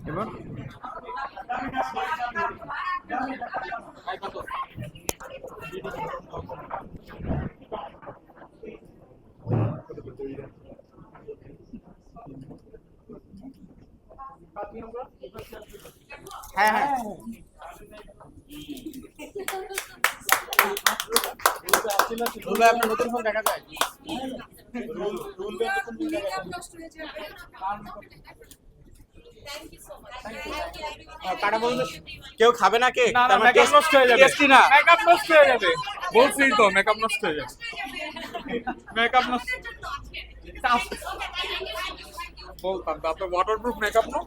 এবার হ্যাঁ হ্যাঁ আপনার নতুন ফোন দেখা যায় কাটা বলতে কেউ খাবে না কে? না মেকআপ নষ্ট হয়ে যাবে, টেস্টি না, মেকআপ নষ্ট হয়ে যাবে, বলছি তো মেকআপ নষ্ট হয়ে যাবে, মেকআপ নষ্ট বলতাম তো আপনার ওয়াটারপ্রুফ মেকআপ না।